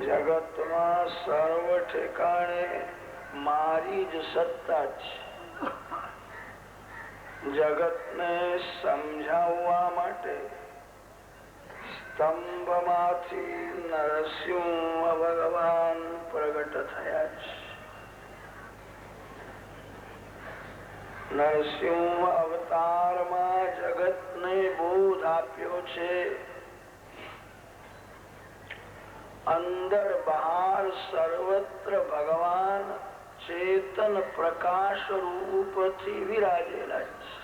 જગતમાં સર્વ ઠેકાણે મારી જ સત્તા છે. જગતને સમજાવવા માટે સ્તંભમાંથી નરસિંહ ભગવાન પ્રગટ થયા છે. નરસિંહ અવતારમાં જગતને બોધ આપ્યો છે. અંદર બહાર સર્વત્ર ભગવાન ચેતન પ્રકાશ રૂપથી વિરાજેલા છે.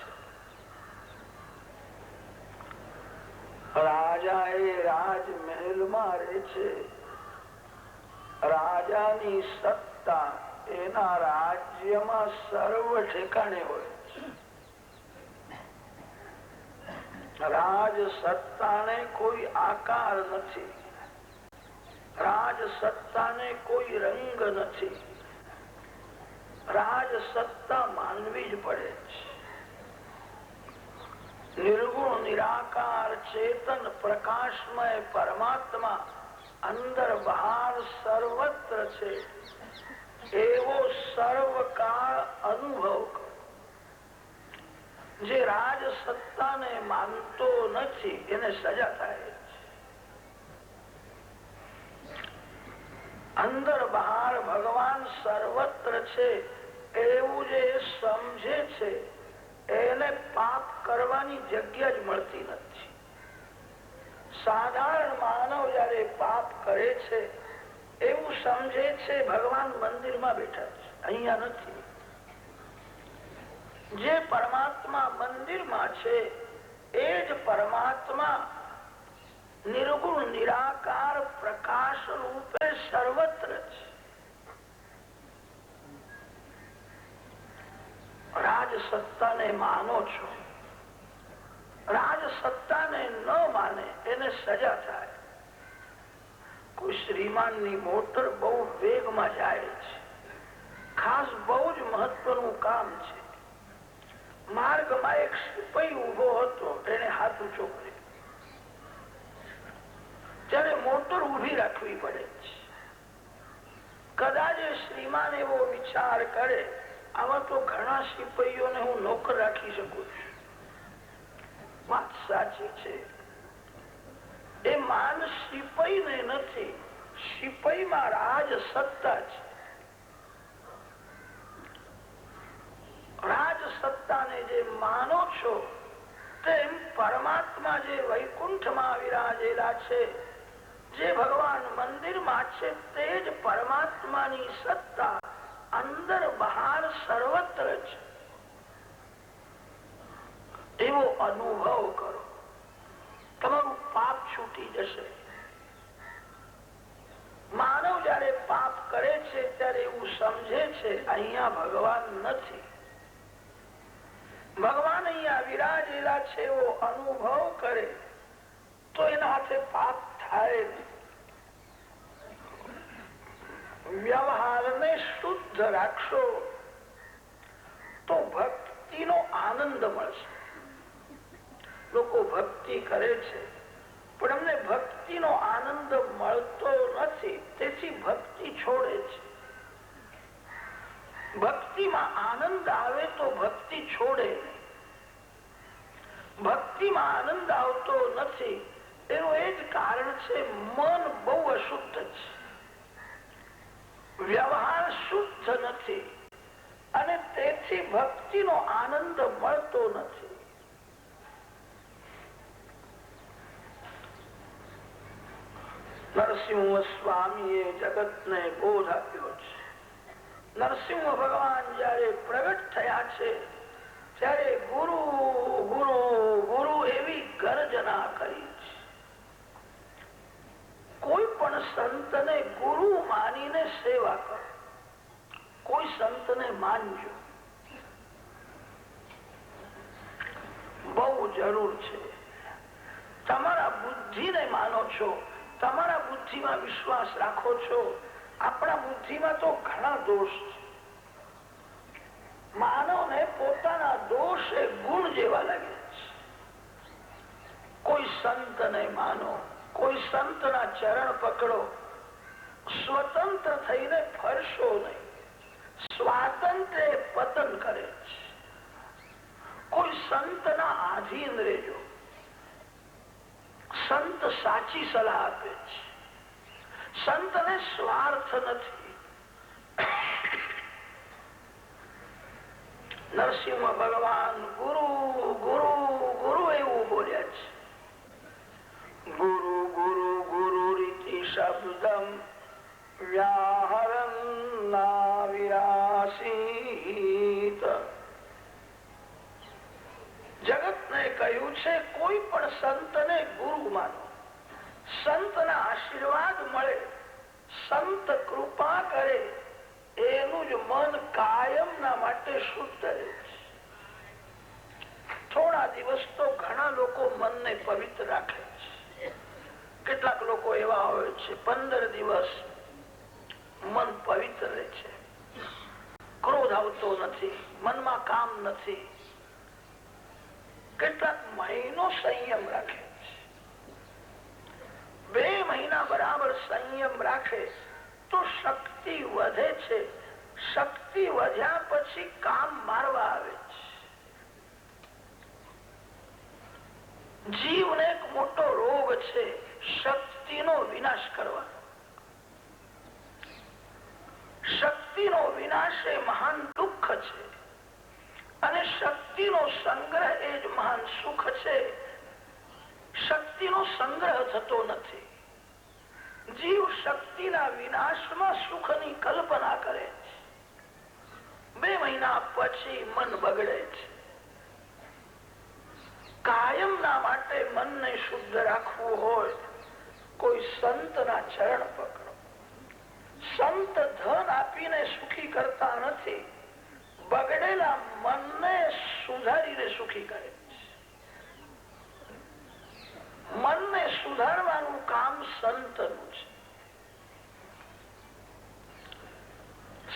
રાજા એ રાજમહેલમાં રહે છે. રાજાની સત્તા એના રાજ્યમાં સર્વ ઠેકાણે હોય છે. રાજ સત્તાને કોઈ આકાર નથી. રાજ સત્તાને કોઈ રંગ નથી. રાજ સત્તા માનવી જ પડે છે. નિર્ગુણ નિરાકાર ચેતન પ્રકાશમય પરમાત્મા અંદર બહાર સર્વત્ર છે એવો સર્વકાળ અનુભવ કરો. જે રાજ સત્તાને માનતો નથી એને સજા થાય. અંદર બહાર ભગવાન સર્વત્ર છે એવું જે સમજે છે એને પાપ કરવાની જગ્યા જ મળતી નથી. સાધારણ માનવ જયારે પાપ કરે છે એવું સમજે છે ભગવાન મંદિરમાં બેઠા છે, અહીંયા નથી. જે પરમાત્મા મંદિરમાં છે એ જ પરમાત્મા નિર્ગુણ નિરાકાર પ્રકાશ રૂપે સર્વત્ર છે. રાજ સત્તાને માનો છો, રાજ સત્તાને ન માને એને સજા થાય. કોઈ શ્રીમાનની મોટર બહુ વેગમાં જાય છે, ખાસ બહુ જ મહત્વનું કામ છે. માર્ગમાં એક સિપાહી ઉભો હતો, એને હાથ ઊંચો કર્યો. ત્યારે મોટર ઉભી રાખવી પડે છે. કદાચ શ્રીમાન એવો વિચાર કરે, આમાં તો ઘણા સિપાહીઓને હું નોકર રાખી શકું છું. વાત સાચી છે. એ માન સિપાહી ને નથી, સિપાહીમાં રાજ સત્તા છે. રાજ સત્તાને જે માનો છો તેમ પરમાત્મા જે વૈકુંઠમાં વિરાજેલા છે, જે ભગવાન મંદિરમાં છે, તે જ પરમાત્માની સત્તા અંદર બહાર સર્વત્ર છે. એવો અનુભવ કરો, તમારું પાપ છૂટી જશે. માનવ જયારે પાપ કરે છે ત્યારે એવું સમજે છે અહીંયા ભગવાન નથી, ભગવાન અહીંયા વિરાજેલા છે એવો અનુભવ કરે તો એના હાથે પાપ થાય. વ્યવહારને શુદ્ધ રાખશો તો ભક્તિનો આનંદ મળશે. લોકો ભક્તિ કરે છે પણ અમને ભક્તિનો આનંદ મળતો નથી, તેથી ભક્તિ છોડે છે. ભક્તિમાં આનંદ આવે તો ભક્તિ છોડે નહીં. ભક્તિમાં આનંદ આવતો નથી એનું એ જ કારણ છે, મન બહુ અશુદ્ધ છે, વ્યવહાર શુદ્ધ નથી અને તેથી ભક્તિનો આનંદ મળતો નથી. નરસિંહ સ્વામીએ જગતને બોધ આપ્યો છે. નરસિંહ ભગવાન જયારે પ્રગટ થયા છે ત્યારે ગુરુ ગુરુ ગુરુ એવી ગર્જના કરી છે. કોઈ પણ સંતને ગુરુ માનીને સેવા કરો, કોઈ સંતને માનજો, બહુ જરૂર છે. તમારા બુદ્ધિને માનો છો, તમારા બુદ્ધિમાં વિશ્વાસ રાખો છો. આપણા બુદ્ધિમાં તો ઘણા દોષ છે. માનવને પોતાના દોષ એ ગુણ જેવા લાગે છે. કોઈ સંતને માનો, કોઈ સંતના ચરણ પકડો, સ્વતંત્ર થઈને ફરશો નહીં. સ્વાતંત્ર્ય પતન કરે છે. કોઈ સંતના આધીન રહેજો. સંત સાચી સલાહ આપે છે. સંતને સ્વાર્થ નથી. નરસિંહ ભગવાન ગુરુ ગુરુ ગુરુ એવું બોલ્યા છે. ગુરુ ગુરુ ગુરુ રીતિ શબ્દમ વ્યાહરન ના વિરાસીત. જગતને કહ્યું છે કોઈ પણ સંતને ગુરુ માનો, સંતના આશીર્વાદ મળે, સંત કૃપા કરે, એનું જ મન કાયમના માટે શુદ્ધ રહે છે. થોડા દિવસ તો ઘણા લોકો મનને પવિત્ર રાખે છે. કેટલાક લોકો એવા હોય છે 15 દિવસ મન પવિત્ર રહે છે, ક્રોધ આવતો નથી, મનમાં કામ નથી. કેટલાક મહિનો સંયમ રાખે છે. 2 મહિના બરાબર સંયમ રાખે તો શક્તિ વધે છે. શક્તિ વધ્યા પછી કામ મારવા આવે છે. જીવને એક મોટો રોગ છે શક્તિનો વિનાશ કરવાનો. શક્તિનો વિનાશ એ મહાન દુઃખ છે અને શક્તિનો સંગ્રહ એ જ મહાન સુખ છે. શક્તિનો સંગ્રહ થતો નથી. જીવ શક્તિના વિનાશમાં સુખની કલ્પના કરે છે. 2 મહિના પછી મન બગડે છે. કાયમના માટે મનને શુદ્ધ રાખવું હોય, કોઈ સંતના ચરણ પકડો. સંત ધન આપીને સુખી કરતા નથી, બગડેલા મનને સુધારીને સુખી કરે છે. મનને સુધારવાનું કામ સંતનું છે.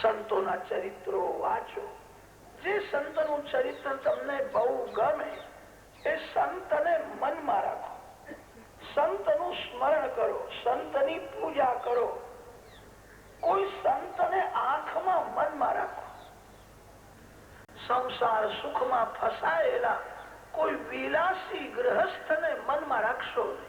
સંતોના ચરિત્રો વાંચો. જે સંતનું ચરિત્ર તમને બહુ ગમે એ સંતને મનમાં રાખો, સંતનું સ્મરણ કરો, સંતની પૂજા કરો. કોઈ સંતને આંખમાં મનમાં રાખો. સંસાર સુખમાં ફસાયેલા કોઈ વિલાસી ગૃહસ્થને મનમાં રાખશો નહીં.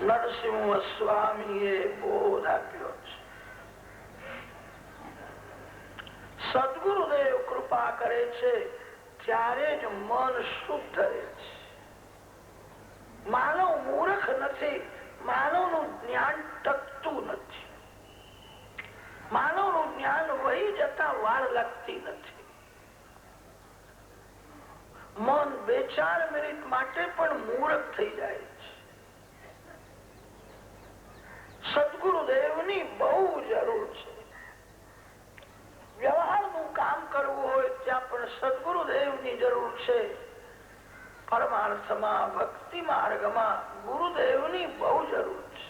નરસિંહ સ્વામીએ બોધ આપ્યો છે. સદગુરુદેવ કૃપા કરે છે ત્યારે જ મન શુદ્ધ રહે છે. માનવ મૂર્ખ નથી, માનવનું જ્ઞાન ટકતું નથી. માનવનું જ્ઞાન વહી જતા વાર લાગતી નથી. મન 2-4 મિનિટ માટે પણ મૂર્ખ થઈ જાય છે. સદગુરુદેવની બહુ જરૂર છે. વ્યવહારનું કામ કરવું હોય ત્યાં પણ સદગુરુદેવની જરૂર છે. પરમાર્થમાં, ભક્તિ માર્ગમાં ગુરુદેવની બહુ જરૂર છે.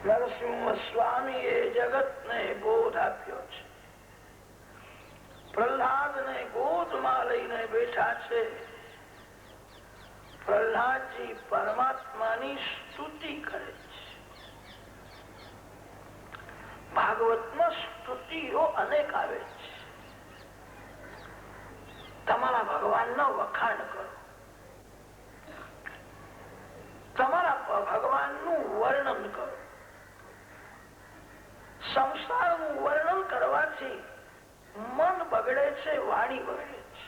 નરસિંહ સ્વામીએ જગતને બોધ આપ્યો છે. પ્રહલાદને ગોદમાં લઈને બેઠા છે. પ્રહલાદજી પરમાત્માની સ્તુતિ કરે છે. ભાગવતમાં સ્તુતિઓ અનેક આવે છે. તમારા ભગવાનના વખાણ કરો, તમારા ભગવાનનું વર્ણન કરો. સંસારનું વર્ણન કરવાથી મન બગડે છે, વાણી બગડે છે.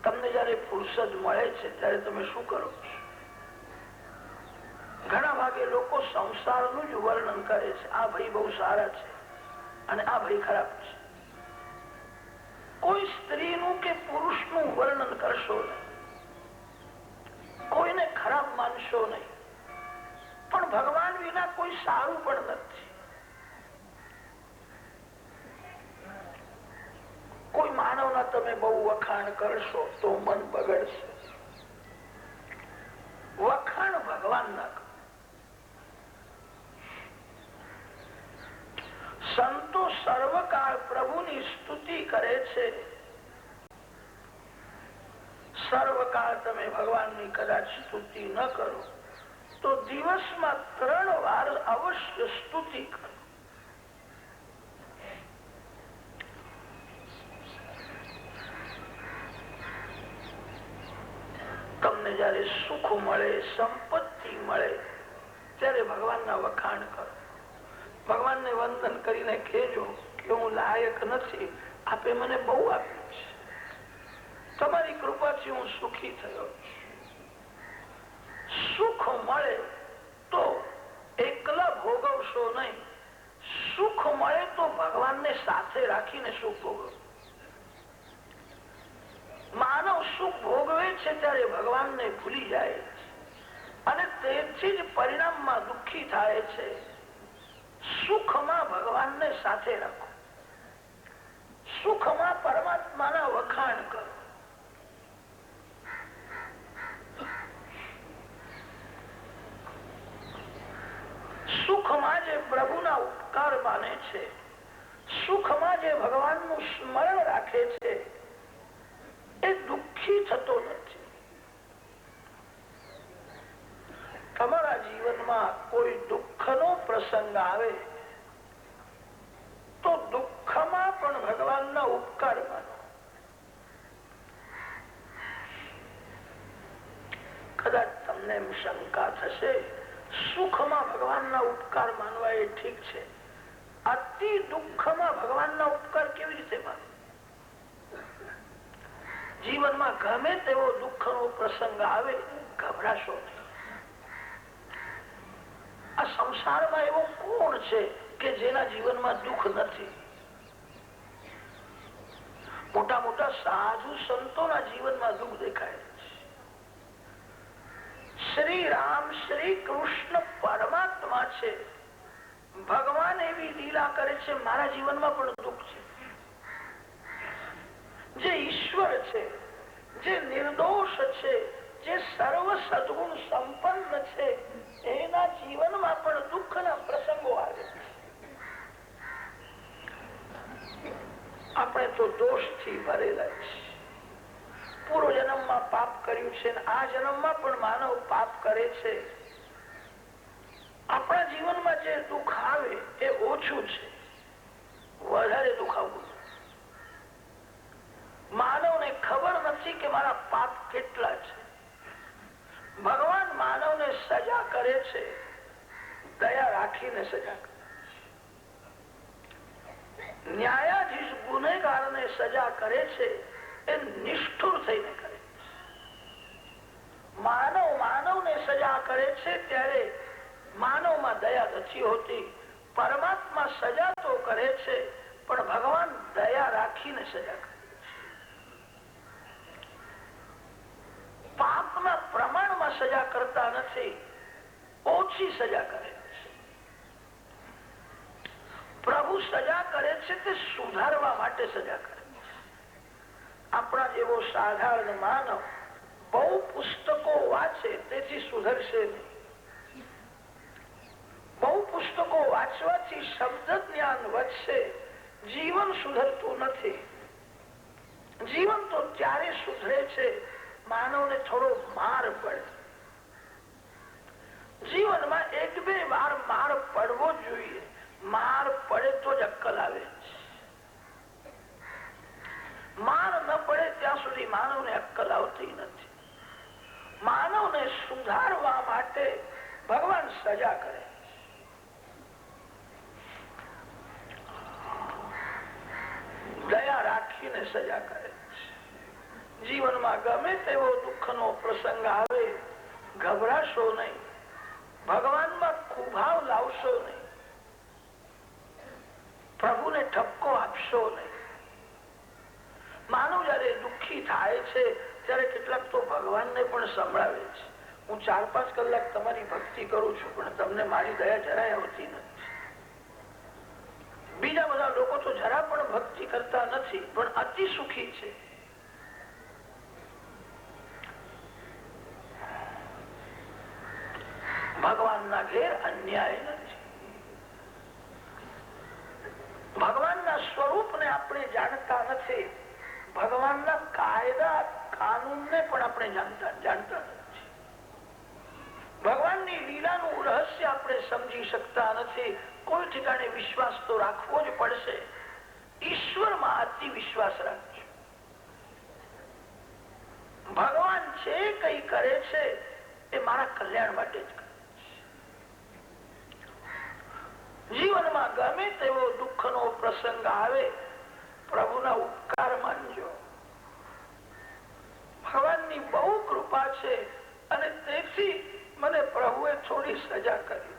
તમને જયારે ફુરસદ મળે છે ત્યારે તમે શું કરો છો? ઘણા ભાગે લોકો સંસારનું જ વર્ણન કરે છે. આ ભાઈ બહુ સારા છે અને આ ભાઈ ખરાબ છે. કોઈ સ્ત્રીનું કે પુરુષનું વર્ણન કરશો નહીં, કોઈને ખરાબ માનશો નહીં. પણ ભગવાન વિના કોઈ સારું પણ નથી. કોઈ માનવના તમે બહુ વખાણ કરશો તો મન બગડશે. વખાણ ભગવાન ના કરો. સંતો સર્વકાળ પ્રભુની સ્તુતિ કરે છે. સર્વકાળ તમે ભગવાનની કદાચ સ્તુતિ ન કરો તો દિવસમાં 3 વાર અવશ્ય સ્તુતિ કરો. તમને જયારે સુખ મળે, સંપત્તિ મળે ત્યારે ભગવાનના વખાણ કરો. ભગવાનને વંદન કરીને કહેજો કે હું લાયક નથી, આપે મને બહુ આપ્યું છે. તમારી કૃપાથી હું સુખી થયો છું. સુખ મળે તો એકલા ભોગવશો નહીં. સુખ મળે તો ભગવાનને સાથે રાખીને સુખ ભોગવો. માનવ સુખ ભોગવે છે ત્યારે ભગવાનને ભૂલી જાય છે અને તેથી જ પરિણામમાં દુઃખી થાય છે. સુખમાં ભગવાનને સાથે રાખો. સુખમાં પરમાત્માના વખાણ કરો. સુખમાં જે પ્રભુના ઉપકાર માને છે, સુખમાં જે ભગવાનનું સ્મરણ રાખે છે એ દુઃખી થતો નથી. તમારા જીવનમાં કોઈ દુઃખનો પ્રસંગ આવે તો દુઃખમાં પણ ભગવાનના ઉપકાર માનો. કદાચ તમને એમ શંકા થશે, સુખમાં ભગવાનના ઉપકાર માનવા એ ઠીક છે, અતિ દુઃખમાં ભગવાનના ઉપકાર કેવી રીતે માનવા? જીવનમાં ગમે તેવો દુઃખનો પ્રસંગ આવે, ગભરાશો નહીં. આ સંસારમાં એવો કોણ છે કે જેના જીવનમાં દુઃખ નથી? મોટા મોટા સાધુ સંતોના જીવનમાં દુઃખ દેખાય છે. શ્રી રામ, શ્રી કૃષ્ણ પરમાત્મા છે. ભગવાન એવી લીલા કરે છે, મારા જીવનમાં પણ દુઃખ છે. જે ઈશ્વર છે, જે નિર્દોષ છે, જે સર્વ સદગુણ સંપન્ન છે, એના જીવનમાં પણ દુઃખના પ્રસંગો આવે છે. આ તો દોષથી ભરેલા છે. પૂર્વ જન્મમાં પાપ કર્યું છે, આ જન્મમાં પણ માનવ પાપ કરે છે. આપણા જીવનમાં જે દુઃખ આવે એ ઓછું છે, વધારે દુઃખ આવવું. માનવને ખબર નથી કે મારા પાપ કેટલા છે. ભગવાન માનવને સજા કરે છે, દયા રાખીને સજા કરે. ન્યાયાધીશ ગુનેગારને સજા કરે છે, એ નિષ્ઠુર થઈને કરે છે. માનવને સજા કરે છે ત્યારે માનવમાં દયા નથી હોતી. પરમાત્મા સજા તો કરે છે, પણ ભગવાન દયા રાખીને સજા કરે. પાપના પ્રમાણમાં સજા કરતા નથી, ઓછી સજા કરે છે. પ્રભુ સજા કરે છે તે સુધારવા માટે સજા કરે છે. આપણા જેવો સાધારણ માનવ બહુ પુસ્તકો વાંચે તેથી સુધરશે નહીં. બહુ પુસ્તકો વાંચવાથી શબ્દ જ્ઞાન વધશે, જીવન સુધરતું નથી. જીવન તો ત્યારે સુધરે છે માનવને થોડો માર પડે. જીવનમાં એક બે વાર માર પડવો જોઈએ. માર પડે તો જ અક્કલ આવે. માર ન પડે ત્યાં સુધી માનવને અક્કલ આવતી નથી. માનવને સુધારવા માટે ભગવાન સજા કરે. દયા રાખીને સજા કરે. જીવનમાં ગમે તેવો દુઃખનો પ્રસંગ આવે, ગભરાશો નહીં. ભગવાનમાં કુભાવ લાવશો નહીં. પ્રભુને ઠપકો આપશો નહીં. માનવ જયારે દુઃખી થાય છે ત્યારે કેટલાક તો ભગવાનને પણ સંભળાવે છે, હું 4-5 કલાક તમારી ભક્તિ કરું છું, પણ તમને મારી દયા જરાય આવતી નથી. બીજા બધા લોકો તો જરા પણ ભક્તિ કરતા નથી, પણ અતિ સુખી છે. ભગવાનના ઘેર અન્યાય નથી. ભગવાનના સ્વરૂપને આપણે જાણતા નથી. ભગવાનના કાયદા કાનૂનને પણ આપણે જાણતા નથી. ભગવાનની લીલાનું રહસ્ય આપણે સમજી શકતા નથી. કોઈ ઠેકાણે વિશ્વાસ તો રાખવો જ પડશે. ઈશ્વરમાં અતિ વિશ્વાસ રાખજો. ભગવાન જે કઈ કરે છે એ મારા કલ્યાણ માટે જ કરે છે. જીવનમાં ગમે તેવો દુઃખનો પ્રસંગ આવે, પ્રભુના ઉપકાર માનજો. ભગવાનની બહુ કૃપા છે અને તેથી મને પ્રભુએ થોડી સજા કરી.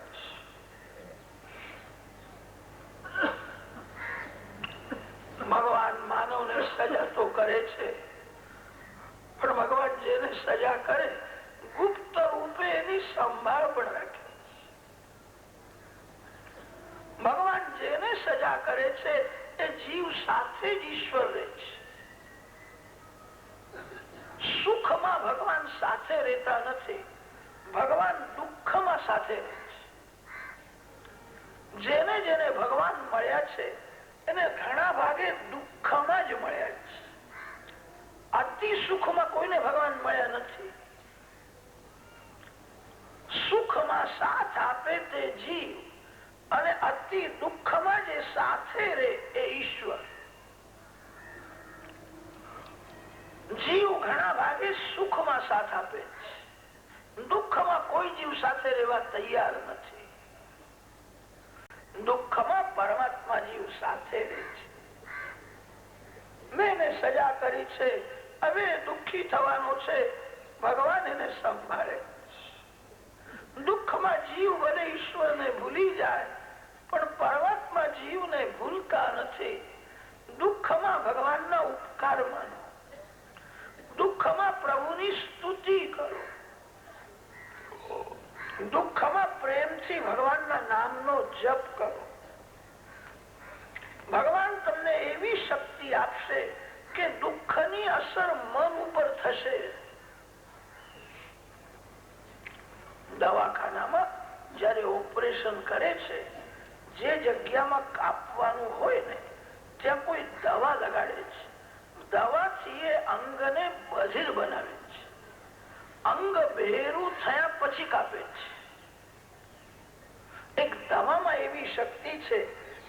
ભગવાન માનવને સજા તો કરે છે, પણ ભગવાન જેને સજા કરે ગુપ્ત રૂપે એની સંભાળ પણ રાખે. ભગવાન જેને સજા કરે છે એ જીવ સાથે જ ઈશ્વર રહે છે. સુખમાં ભગવાન સાથે રહેતા નથી, ભગવાન દુઃખમાં સાથે રહે છે. જેને જેને ભગવાન મળ્યા છે એને ઘણા ભાગે દુઃખમાં જ મળ્યા છે. અતિ સુખમાં કોઈને ભગવાન મળ્યા નથી. સુખમાં સાથ આપે તે જીવ અને અતિ દુઃખમાં જે સાથે રહે એ ઈશ્વર. જીવ ઘણા ભાગે સુખમાં સાથ આપે છે, દુઃખમાં કોઈ જીવ સાથે રહેવા તૈયાર નથી. દુઃખમાં પરમાત્મા જીવ સાથે રહે છે. મેં એને સજા કરી છે, હવે દુઃખી થવાનો છે, ભગવાન એને સંભાળે. દુઃખમાં જીવ ભલે ઈશ્વરને ભૂલી જાય, પણ પરમાત્મા જીવને ભૂલતા નથી. દુઃખમાં ભગવાનના ઉપકાર માનો, દુઃખમાં પ્રભુની સ્તુતિ કરો, દુઃખમાં પ્રેમથી ભગવાનના નામનો જપ કરો. ભગવાન તમને એવી શક્તિ આપશે કે દુઃખની અસર મન ઉપર થશે. દવાખાનામાં જયારે ઓપરેશન કરે છે, જે જગ્યામાં કાપવાનું હોય ને ત્યાં કોઈ દવા લગાડે છે. દવાથી એ અંગને બધિર બનાવે છે. અંગ બહેરું થયા પછી કાપે છે. એક દવામાં એવી શક્તિ છે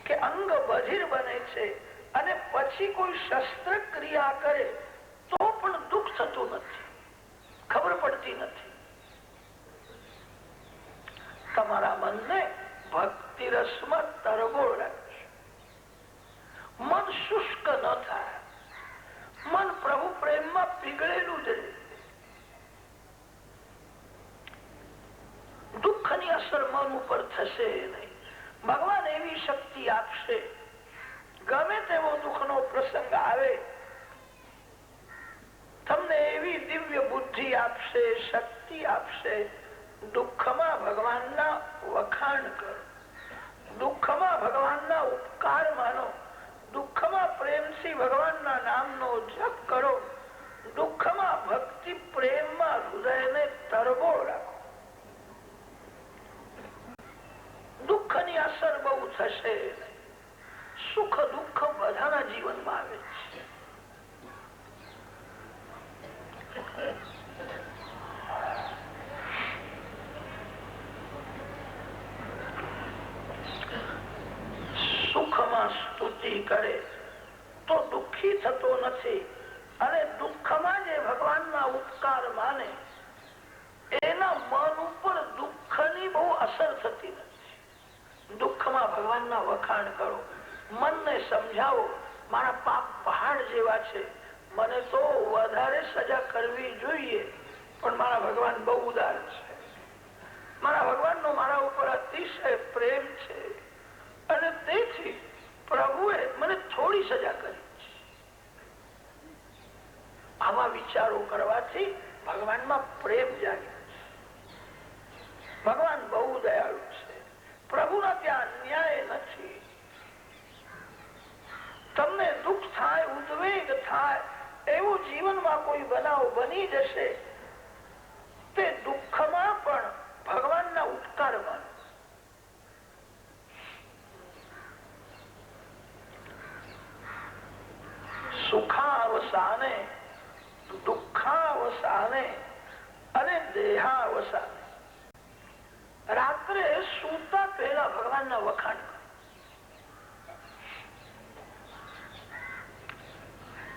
કે અંગ બધિર બને છે અને પછી કોઈ શસ્ત્રક્રિયા કરે તો પણ દુઃખ થતું નથી, ખબર પડતી નથી. તમારા મનને ભક્તિ રસમાં તરબોળ રાખજો. મન શુષ્ક ન થાય. મન પ્રભુ પ્રેમમાં પીગળેલું જ રહે. દુઃખની અસર મન ઉપર થશે નહીં. ભગવાન એવી શક્તિ આપશે, ગમે તેવો દુઃખનો પ્રસંગ આવે તમને એવી દિવ્ય બુદ્ધિ આપશે, શક્તિ આપશે. દુઃખમાં ભગવાનના વખાણ કરો, દુઃખમાં ભગવાનના ઉપકાર માનો, દુઃખમાં પ્રેમથી ભગવાનના નામનો જપ કરો, દુઃખમાં ભક્તિ પ્રેમમાં હૃદયને તરબોળ રાખો. દુઃખની અસર બહુ થશે. સુખ દુઃખ બધાના જીવનમાં આવે છે. સુખમાં સ્તુતિ કરે તો દુઃખી થતો નથી, અને દુઃખમાં જે ભગવાનના ઉપકાર માને એના મન ઉપર દુઃખની બહુ અસર થતી નથી. દુઃખમાં ભગવાનના વખાણ કરો, મનને સમજાવો મારા પાપ પહાડ જેવા છે, મને તો વધારે સજા કરવી જોઈએ, પણ મારા ભગવાન બહુ ઉદાર છે. મારા ભગવાનનો મારા ઉપર અતિશય પ્રેમ છે અને તેથી પ્રભુએ મને થોડી સજા કરી છે. આવા વિચારો કરવાથી ભગવાનમાં પ્રેમ જાગે છે. ભગવાન બહુ દયાળુ છે. પ્રભુના ત્યાં અન્યાય નથી. તમને દુઃખ થાય, ઉદ્વેગ થાય, એવું જીવનમાં કોઈ બનાવ બની જશે, તે દુઃખમાં પણ ભગવાનના ઉપકાર માનો. સુખાવસાને, દુઃખાવસાને અને દેહાવસાને. રાત્રે સૂતા પહેલા ભગવાનના વખાણ કરો.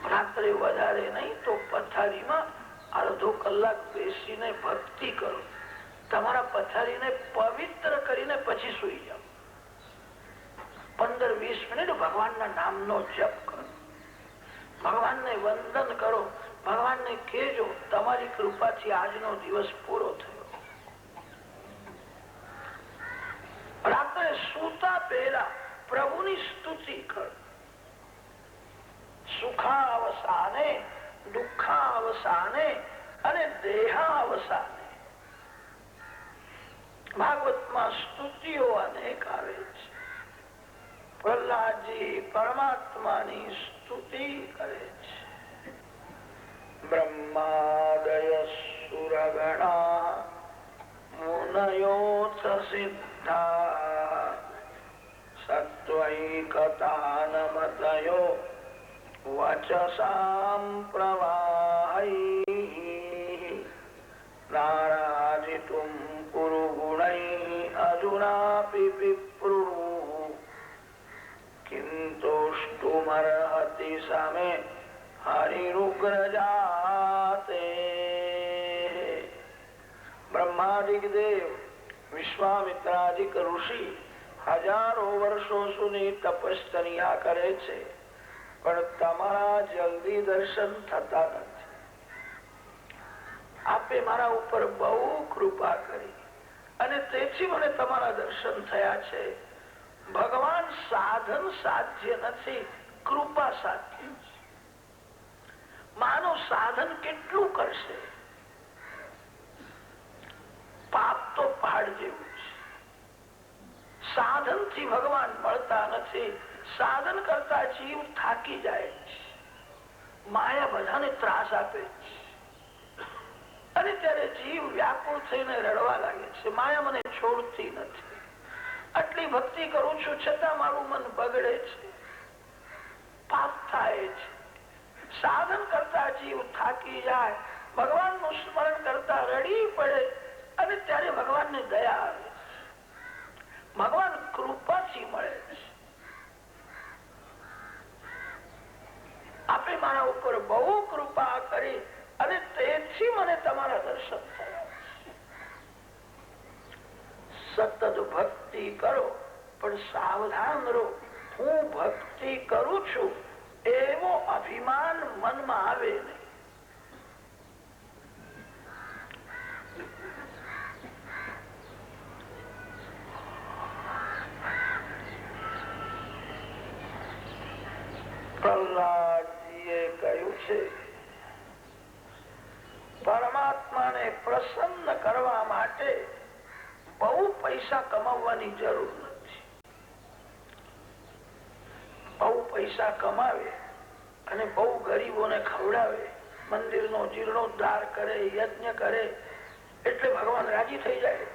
રાત્રે વધારે નહીં તો પથારીમાં અડધો કલાક બેસીને ભક્તિ કરો. તમારા પથારીને પવિત્ર કરીને પછી સુઈ જાઓ. 15-20 મિનિટ ભગવાનના નામનો જપ કરો. ભગવાનને વંદન કરો. ભગવાનને કહેજો તમારી કૃપાથી આજનો દિવસ પૂરો થયો. રાત્રે સૂતા પહેલા પ્રભુની સ્તુતિ કરો. સુખાવસાને, દુઃખાવસાને અને દેહાવસાને. ભાગવતમાં સ્તુતિઓ અનેક આવે છે. પ્રહલાદજી પરમાત્માની સ્તુતિ કરે છે. બ્રહ્માદય સુરગણા મુનયોથ સિદ્ધા સત્વૈકતાનમતયો વચસામ પ્રવાહૈ નારાજિતુમ કુરુ ગુણૈ અધુનાપી વિપ્રુઃ કિંતોષ્ટુમર્હતિ સમે હરિરુગ્રજાતે. બ્રહ્માદિક દેવ, વિશ્વામિત્રાદિક ઋષિ હજારો વર્ષો સુધી તપશ્ચર્યા કરે છે, પણ તમારા જલ્દી દર્શન થતા નથી. આપે મારા ઉપર બહુ કૃપા કરી અને તેથી મને તમારા દર્શન થયા છે. ભગવાન સાધન સાધ્ય નથી, કૃપા સાધ્ય છે. માનવ સાધન કેટલું કરશે? પાપ તો પહાડ જેવું છે. સાધન થી ભગવાન મળતા નથી. સાધન કરતા જીવ થાકી જાય છે. માયા બધાને ત્રાસ આપે છે અને ત્યારે જીવ વ્યાકુળ થઈને રડવા લાગે છે, માયા મને છોડતી નથી. આટલી ભક્તિ કરું છું છતાં મારું મન બગડે છે. પાપ થાય છે. સાધન કરતા જીવ થાકી જાય, ભગવાન નું સ્મરણ કરતા રડી પડે અને ત્યારે ભગવાન ની દયા આવે, ભગવાન કૃપાથી મળે છે. આપે મારા ઉપર બહુ કૃપા કરી અને તેથી મને તમારા દર્શન થયા. સતત ભક્તિ કરો પણ સાવધાન રહો. હું ભક્તિ કરું છું એવો અભિમાન મનમાં આવે નહીં. પ્રહલાદજીએ કહ્યું છે, પરમાત્માને પ્રસન્ન કરવા માટે બહુ પૈસા કમાવવાની જરૂર નથી. બહુ પૈસા કમાવે અને બહુ ગરીબોને ખવડાવે, મંદિરનો જીર્ણોદ્ધાર કરે, યજ્ઞ કરે એટલે ભગવાન રાજી થઈ જાય.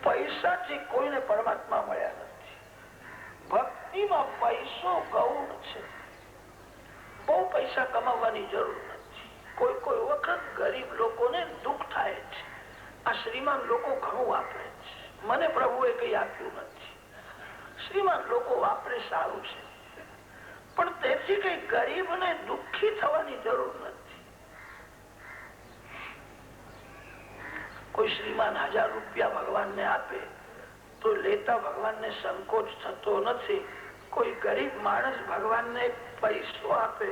પૈસાથી કોઈને પરમાત્મા મળ્યા નથી. ભક્તિમાં પૈસો ગૌણ છે. બહુ પૈસા કમાવવાની જરૂર નથી. કોઈ કોઈ વખત ગરીબ લોકોને દુઃખ થાય છે. આ શ્રીમાન લોકો ઘણું વાપરે છે, મને પ્રભુએ કઈ આપ્યું નથી. શ્રીમાન લોકો વાપરે સારું છે, પણ તેથી કઈ ગરીબને દુઃખી થવાની જરૂર નથી. કોઈ શ્રીમાન 1000 રૂપિયા ભગવાનને આપે તો લેતા ભગવાનને સંકોચ થતો નથી. કોઈ ગરીબ માણસ ભગવાનને પૈસો આપે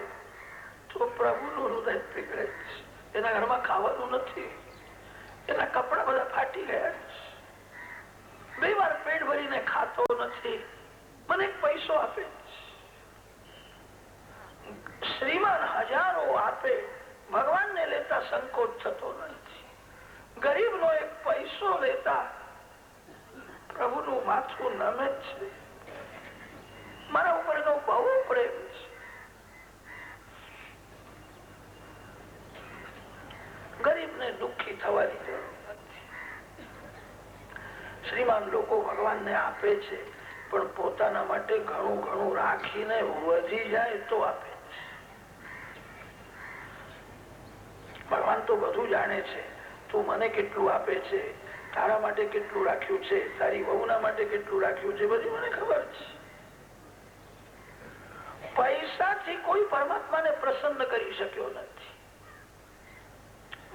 તો પ્રભુનું હૃદય પીગળે છે. એના ઘરમાં ખાવાનું નથી, એના કપડા બધા ફાટી ગયા છે, 2 વાર પેટ ભરીને ખાતો નથી, મને પૈસો આપે. શ્રીમાન હજારો આપે, ભગવાનને લેતા સંકોચ થતો નથી. ગરીબનો એક પૈસો લેતા પ્રભુનું માથું નમે છે. મારા ઉપરનો બહુ પ્રેમ છે. ગરીબને દુઃખી થવાની જરૂર નથી. શ્રીમાન લોકો ભગવાનને આપે છે પણ પોતાના માટે ઘણું ઘણું રાખીને વધી જાય તો આપે છે. ભગવાન તો બધું જાણે છે. તું મને કેટલું આપે છે, તારા માટે કેટલું રાખ્યું છે, તારી વહુના માટે કેટલું રાખ્યું છે, બધી મને ખબર છે. પૈસાથી કોઈ પરમાત્માને પ્રસન્ન કરી શક્યો નથી.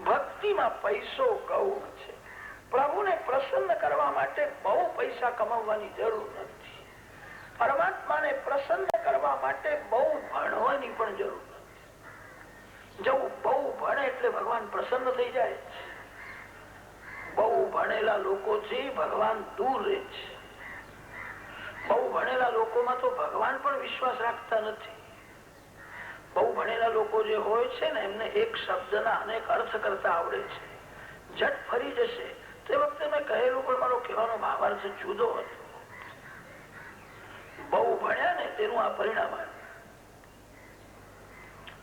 ભક્તિમાં પૈસો ગૌણ છે. પ્રભુને પ્રસન્ન કરવા માટે બહુ પૈસા કમાવવાની જરૂર નથી. પરમાત્માને પ્રસન્ન કરવા માટે બહુ ભણવાની પણ જરૂર નથી. જવું બહુ ભણે એટલે ભગવાન પ્રસન્ન થઈ જાય છે. બહુ ભણેલા લોકોથી ભગવાન દૂર રહે છે. બહુ ભણેલા લોકોમાં તો ભગવાન પણ વિશ્વાસ રાખતા નથી. બહુ ભણેલા લોકો જે હોય છે ને એમને એક શબ્દના અનેક અર્થ કરતા આવડે છે. જટ ફરી જશે. તે વખતે મેં કહેલું પણ મારો કહેવાનો ભાવાર્થ જુદો હતો. બહુ ભણ્યા ને તેનું આ પરિણામ આવ્યું.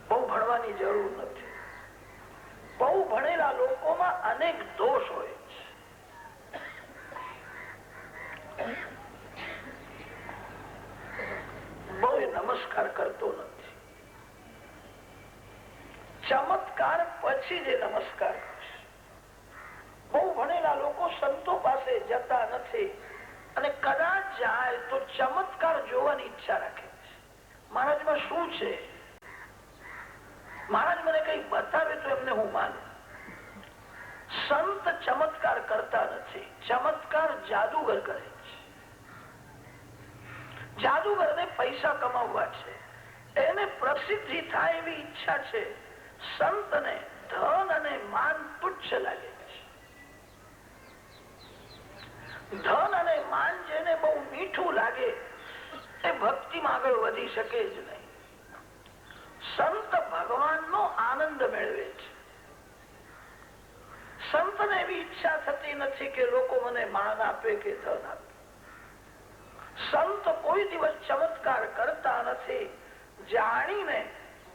બહુ ભણવાની જરૂર નથી. બહુ ભણેલા લોકોમાં અનેક દોષ હોય છે. બહુ નમસ્કાર કરતો નથી. ચમત્કાર પછી જે નમસ્કાર કરશે. બહુ ભણેલા લોકો સંતો પાસે જતા નથી અને કદાચ જાય તો ચમત્કાર જોવાની ઈચ્છા રાખે છે. મહારાજમાં શું છે, મહારાજ મને કઈ બતાવે તો એમને હું માનું. સંત ચમત્કાર કરતા નથી. ચમત્કાર જાદુગર કરે છે. જાદુગરને પૈસા કમાવવા છે, એને પ્રસિદ્ધિ થાય એવી ઈચ્છા છે. સંતને ધન અને માન તુચ્છ લાગે છે. ધન અને માન જેને બહુ મીઠું લાગે એ ભક્તિમાં આગળ વધી શકે જ નહીં. સંત ભગવાનનો આનંદ મેળવે છે. સંતને એવી ઈચ્છા થતી નથી કે લોકો મને માન આપે કે ધન આપે. સંત કોઈ દિવસ ચમત્કાર કરતા નથી. જાણીને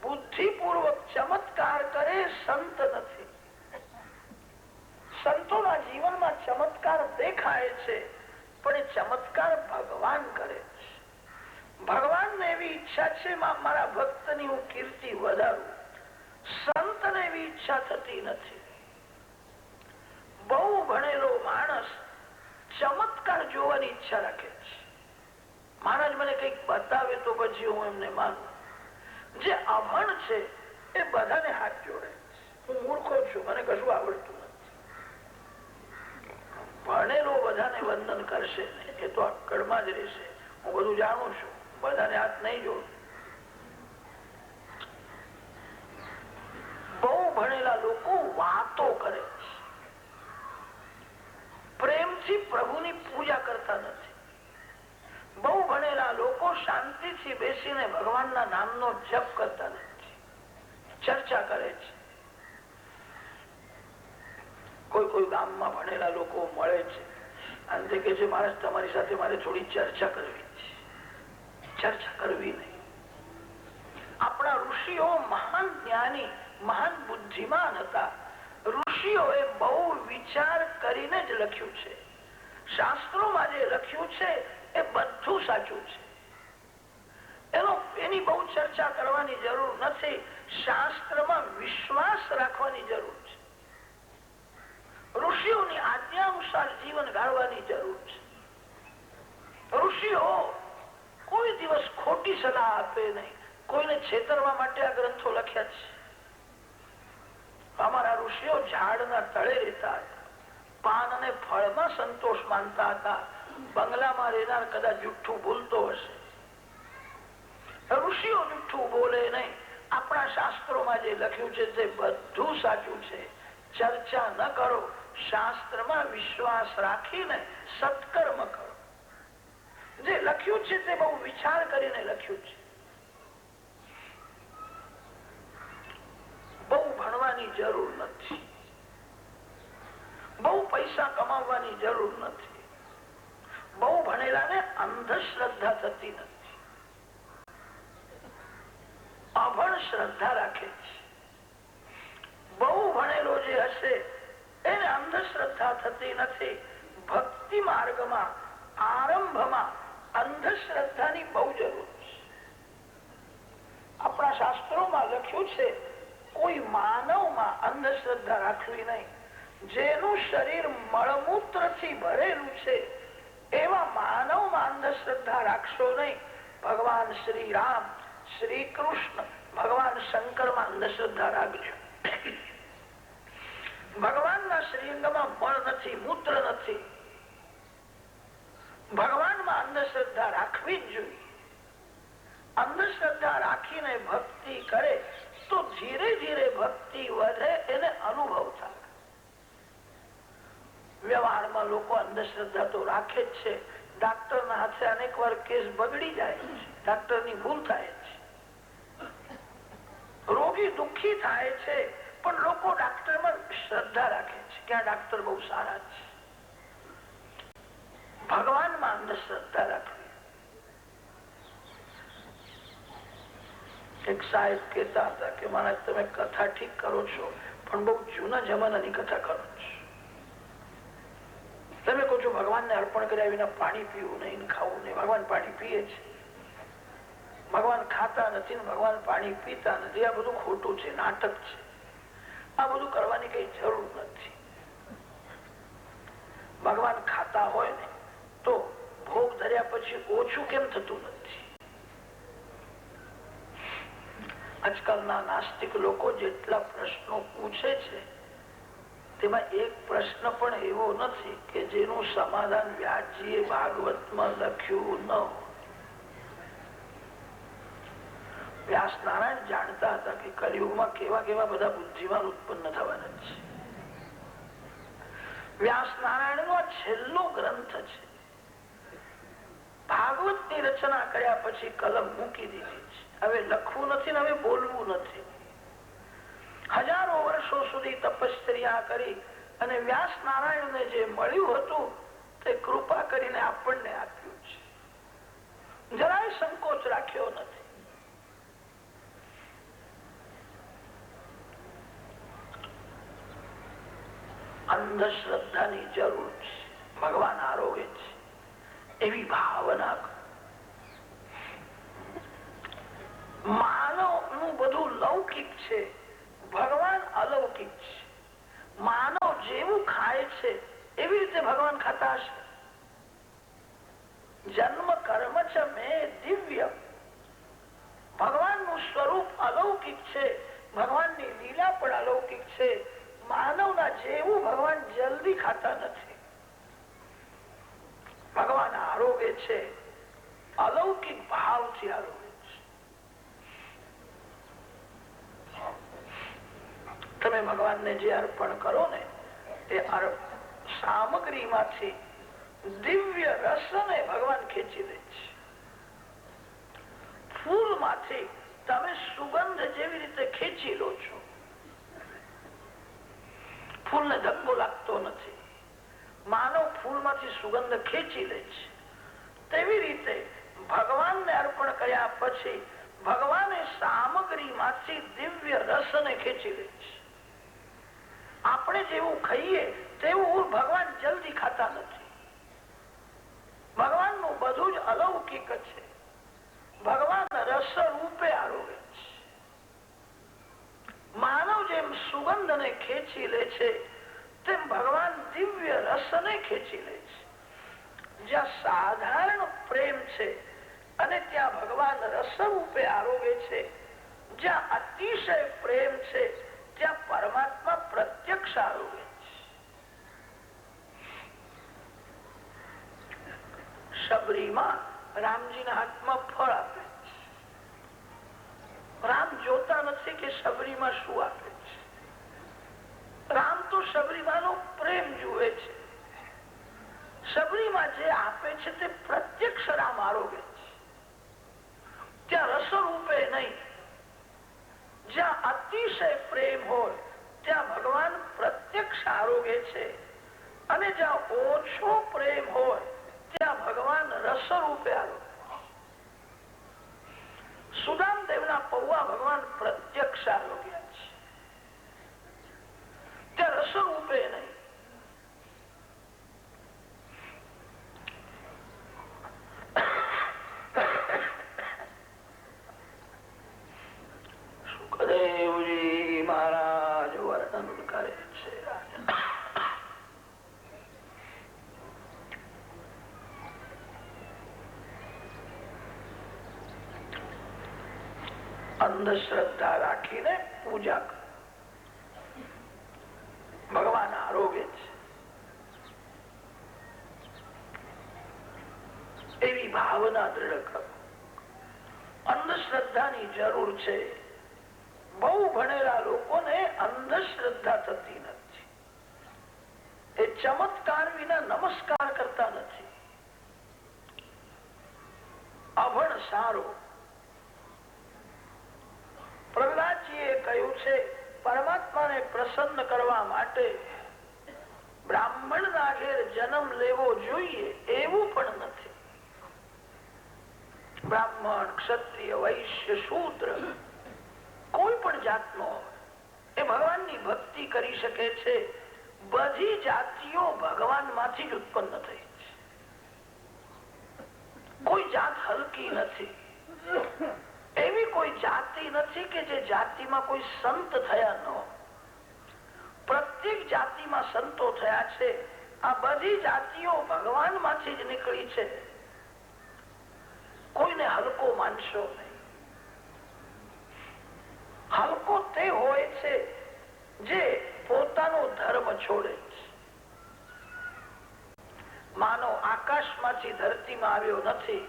બુદ્ધિપૂર્વક ચમત્કાર કરે સંત નથી. સંતોના જીવનમાં ચમત્કાર દેખાય છે પણ એ ચમત્કાર ભગવાન કરે છે. ભગવાનને એવી ઈચ્છા છે મારા ભક્તની હું કીર્તિ વધારું. સંતને એવી ઈચ્છા થતી નથી. બહુ ભણેલો માણસ ચમત્કાર જોવાની ઈચ્છા રાખે છે. મહારાજ મને કઈક બતાવે તો પછી હું એમને માનું. જે અભણ છે એ બધાને હાથ જોડે. હું મૂર્ખો છું, મને કશું આવડતું નથી. ભણેલો બધાને વંદન કરશે ને, એ તો અક્કડમાં જ રહેશે. હું બધું જાણું છું, બધાને હાથ નહીં જોડું. બહુ ભણેલા લોકો વાતો કરે છે, પ્રેમથી પ્રભુની પૂજા કરતા નથી. બહુ ભણેલા લોકો શાંતિથી બેસીને ભગવાનના નામનો જપ કરતા નથી, ચર્ચા કરે છે. કોઈ કોઈ ગામમાં ભણેલા લોકો મળે છે અને કે છે મહારાજ તમારી સાથે મારે થોડી ચર્ચા કરવી છે. ચર્ચા કરવી નહીં. આપણા ઋષિઓ મહાન જ્ઞાની, મહાન બુદ્ધિમાન હતા. ઋષિઓએ બહુ વિચાર કરીને જ લખ્યું છે. શાસ્ત્રોમાં જે લખ્યું છે એ બધું સાચું છે. એની બહુ ચર્ચા કરવાની જરૂર નથી. શાસ્ત્રમાં વિશ્વાસ રાખવાની જરૂર છે. ઋષિઓની આજ્ઞા અનુસાર જીવન ગાળવાની જરૂર છે. ઋષિઓ કોઈ દિવસ ખોટી સલાહ આપે નહીં. કોઈને છેતરવા માટે આ ગ્રંથો લખ્યા છે. અમારા ઋષિઓ ઝાડના તળે રહેતા હતા. પાન અને ફળમાં સંતોષ માનતા હતા. બંગલામાં રહેનાર કદાચ જુઠ્ઠું બોલતો હશે. ઋષિઓ જુઠ્ઠું બોલે નહીં. આપણા શાસ્ત્રોમાં જે લખ્યું છે તે બધું સાચું છે. ચર્ચા ન કરો. શાસ્ત્રમાં વિશ્વાસ રાખીને સત્કર્મ કરો. જે લખ્યું છે તે બહુ વિચાર કરીને લખ્યું છે. બહુ ભણવાની જરૂર નથી. બહુ પૈસા કમાવવાની જરૂર નથી. બહુ ભણેલાને અંધશ્રદ્ધા થતી નથી. અભણ શ્રદ્ધા રાખે છે. બહુ ભણેલો જે હશે એને અંધશ્રદ્ધા થતી નથી. ભક્તિ માર્ગમાં આરંભમાં અંધશ્રદ્ધાની બહુ જરૂર છે. આપણા શાસ્ત્રોમાં લખ્યું છે કોઈ માનવમાં અંધશ્રદ્ધા રાખવી નહીં. જેનું શરીર મળમૂત્રથી ભરેલું છે એવા માનવમાં અંધશ્રદ્ધા રાખશો નહીં. ભગવાન શ્રી રામ, શ્રી કૃષ્ણ, ભગવાન શંકરમાં અંધશ્રદ્ધા રાખજો. ભગવાનના શ્રીઅંગમાં મળ નથી, મૂત્ર નથી. ભગવાનમાં અંધશ્રદ્ધા રાખવી જ જોઈએ. અંધશ્રદ્ધા રાખીને ભક્તિ કરે તો ધીરે ધીરે ભક્તિ વધે, એને અનુભવ થાય. વ્યવહારમાં લોકો અંધશ્રદ્ધા તો રાખે જ છે. ડાક્ટરના હાથે અનેક વાર કેસ બગડી જાય છે. ડાક્ટરની ભૂલ થાય છે. રોગી દુઃખી થાય છે, પણ લોકો ડાક્ટરમાં શ્રદ્ધા રાખે છે કે આ ડાક્ટર બહુ સારા છે. ભગવાનમાં અંધશ્રદ્ધા રાખવી. એક સાહેબ કહેતા હતા કે મહારાજ તમે કથા ઠીક કરો છો પણ બહુ જૂના જમાનાની કથા કરો છો. તમે કહો છો ભગવાનને અર્પણ કર્યા વિના પાણી પીવું નહીં, ખાવું નહીં. ભગવાન પાણી પીએ છે. ભગવાન ખાતા નથી, ભગવાન પાણી પીતા નથી. આ બધું ખોટું છે, નાટક છે. આ બધું કરવાની કઈ જરૂર નથી. ભગવાન ખાતા હોય ને તો ભોગ ધર્યા પછી ઓછું કેમ થતું નથી? આજકાલના નાસ્તિક લોકો જેટલા પ્રશ્નો પૂછે છે તેમાં એક પ્રશ્ન પણ એવો નથી કે જેનું સમાધાન વ્યાસજીએ ભાગવતમાં લખ્યું ન હોય. વ્યાસ નારાયણ જાણતા હતા કે કલિયુગમાં કેવા કેવા બધા બુદ્ધિમાન ઉત્પન્ન થવાના છે. વ્યાસ નારાયણ નો છેલ્લો ગ્રંથ છે. ભાગવત ની રચના કર્યા પછી કલમ મૂકી દીધી છે. હવે લખવું નથી ને હવે બોલવું નથી. હજારો વર્ષો સુધી તપશ્ચર્યા કરી અને વ્યાસ નારાયણને જે મળ્યું હતું તે કૃપા કરીને આપણને આપ્યું છે. જરાય સંકોચ રાખ્યો નથી. અંધશ્રદ્ધાની જરૂર છે. ભગવાન આરોગે છે. એવી ભાવના. માનવ નું બધું લૌકિક છે, ભગવાન અલૌકિક છે. માનવ જેવું ખાય છે એવી રીતે ભગવાન ખાતા હશે. જન્મ કર્મ ચ મે દિવ્ય. ભગવાન નું સ્વરૂપ અલૌકિક છે, ભગવાનની લીલા પણ અલૌકિક છે. માનવના જેવું ભગવાન જલ્દી ખાતા નથી. ભગવાન આરોગે છે, અલૌકિક ભાવથી આરોગે છે. તમે ભગવાનને જે અર્પણ કરો ને તે સામગ્રીમાંથી દિવ્ય રસને ભગવાન ખેંચી લે છે. ફૂલમાંથી તમે સુગંધ જેવી રીતે ખેંચી લો છો. ફૂલને ધક્કો લાગતો નથી. માનવ ફૂલમાંથી સુગંધ ખેંચી લે છે. તેવી રીતે ભગવાનને અર્પણ કર્યા પછી ભગવાને સામગ્રીમાંથી દિવ્ય રસને ખેંચી લે છે. આપણે જેવું ખાઈએ તેવું ભગવાન જલ્દી ખાતા નથી. ભગવાનનું બધું જ અલૌકિક છે. ભગવાન રસ રૂપે આરોગે છે. માનવ જેમ સુગંધને ખેંચી લે છે તેમ ભગવાન દિવ્ય રસને ખેંચી લે છે. જ્યાં સાધારણ પ્રેમ છે અને ત્યાં ભગવાન રસ રૂપે આરોગે છે. જ્યાં અતિશય પ્રેમ છે ત્યાં પરમાત્મા પ્રત્યક્ષ આરોગે છે. શબરીમાં રામજીના હાથમાં ફળ આપે છે. રામ જોતા નથી કે શબરીમાં શું આપે છે. રામ તો શબરીમાંનો પ્રેમ જુએ છે. શબરીમાં જે આપે છે તે પ્રત્યક્ષ રામ આરોગે છે. ત્યાં રસ રૂપે નહીં. જ્યાં અતિશય પ્રેમ હોય ત્યાં ભગવાન પ્રત્યક્ષ આરોગે છે અને જ્યાં ઓછો પ્રેમ હોય ત્યાં ભગવાન રસ રૂપે આરોગે. સુદામદેવના પૌવા ભગવાન પ્રત્યક્ષ આરોગ્યા છે. ત્યાં રસ રૂપે નહીં. સુખદેવજી મહારાજ વર્ણન કરે છે. અંધશ્રદ્ધા રાખીને પૂજા કરો. ભગવાન આરોગે છે. એવી ભાવના દ્રઢ કરો. અંધશ્રદ્ધાની જરૂર છે. બહુ ભણેલા લોકોને અંધશ્રદ્ધા થતી નથી. એ ચમત્કાર વિના નમસ્કાર કરતા નથી. અભણ સારો. પ્રહલાદજીએ કહ્યું છે પરમાત્માને પ્રસન્ન કરવા માટે બ્રાહ્મણના ઘેર જન્મ લેવો જોઈએ એવું પણ નથી. બ્રાહ્મણ, ક્ષત્રિય, વૈશ્ય, શૂદ્ર કોઈ પણ જાતનો એ ભગવાનની ભક્તિ કરી શકે છે. બધી જાતિઓ ભગવાન માંથી જ ઉત્પન્ન થઈ છે. કોઈ જાત હલકી નથી. એવી કોઈ જાતિ નથી કે જે જાતિમાં કોઈ સંત થયા ન હોય. પ્રત્યેક જાતિમાં સંતો થયા છે. આ બધી જાતિઓ ભગવાન માંથી જ નીકળી છે. કોઈને હલકો માનશો નહીં. હલકો તે હોય છે જે પોતાનો ધર્મ છોડે છે. માનવ આકાશમાંથી ધરતીમાં આવ્યો નથી.